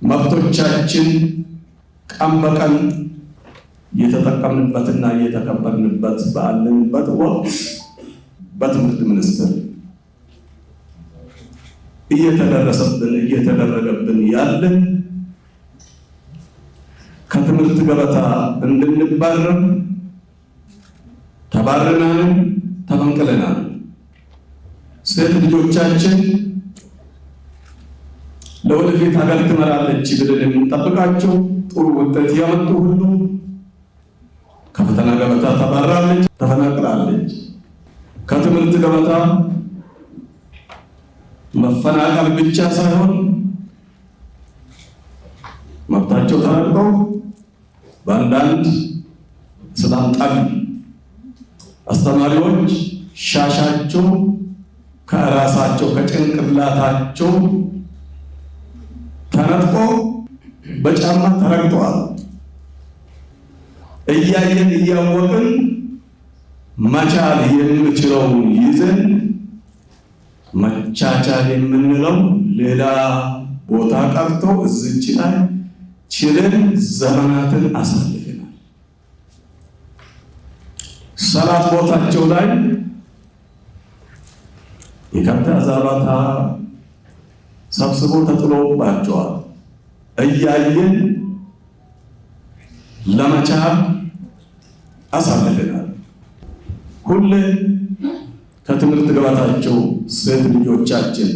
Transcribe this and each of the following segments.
መብቶቻችን ቀን በቀን የተጠቀምንበትና የተከበርንበት ባለንበት ወቅት በትምህርት ሚኒስቴር እየተደረገብን ያለ ከትምህርት ገበታ እንድንባረር ተባረናል፣ ተፈንቅለናል። ሴት ልጆቻችን ለወደፊት ሀገር ትመራለች ብለን የምንጠብቃቸው ጥሩ ውጤት ያመጡ ሁሉ ከፈተና ገበታ ተባራለች፣ ተፈናቅላለች። ከትምህርት ገበታ መፈናቀል ብቻ ሳይሆን መብታቸው ተረግጠው በአንዳንድ ሰላም ጠል አስተማሪዎች ሻሻቸው ከራሳቸው ከጭንቅላታቸው ተነጥቆ በጫማ ተረግጠዋል። እያየን እያወቅን መቻል የምንችለውን ይዘን መቻቻል የምንለው ሌላ ቦታ ቀርቶ እዚች ላይ ችለን ዘመናትን አሳልፈናል። ሰላት ቦታቸው ላይ የከብት አዛባታ ሰብስቦ ተጥሎባቸዋል። እያየን ለመቻል አሳልፈናል። ሁሌ ከትምህርት ገበታቸው ሴት ልጆቻችን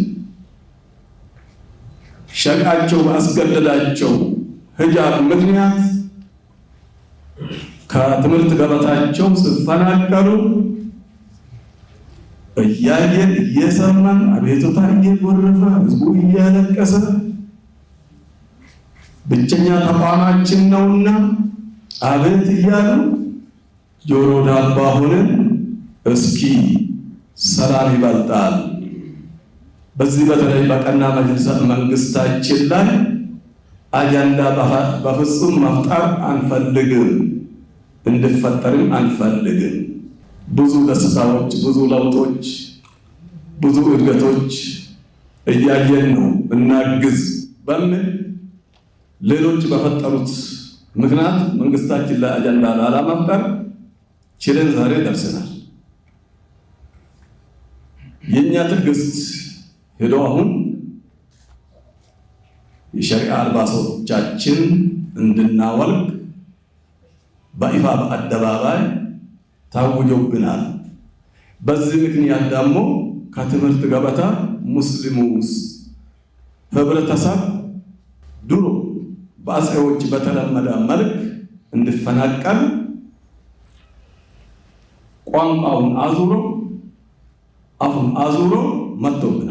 ሸቃቸው ባስገደዳቸው ሂጃብ ምክንያት ከትምህርት ገበታቸው ሲፈናቀሉ እያየን እየሰማን አቤቱታ እየጎረፈ ህዝቡ እያለቀሰ ብቸኛ ተቋማችን ነውና አቤት እያሉ ጆሮ ዳባ ሆነን እስኪ ሰላም ይበልጣል፣ በዚህ በተለይ በቀና መንግስታችን ላይ አጀንዳ በፍጹም መፍጠር አንፈልግም፣ እንድፈጠርም አንፈልግም። ብዙ ደስታዎች፣ ብዙ ለውጦች፣ ብዙ እድገቶች እያየን ነው። እናግዝ በሚል ሌሎች በፈጠሩት ምክንያት መንግስታችን ላይ አጀንዳ ላለመፍጠር ችለን ዛሬ ደርሰናል። የኛ ትዕግስት ሄዶ አሁን የሸሪዓ አልባሶቻችን እንድናወልቅ በይፋ በአደባባይ ታውጆብናል። በዚህ ምክንያት ደግሞ ከትምህርት ገበታ ሙስሊሙ ህብረተሰብ ድሮ በአጼዎች በተለመደ መልክ እንዲፈናቀል ቋንቋውን አዙሮ አፉን አዙሮ መጥቶብናል።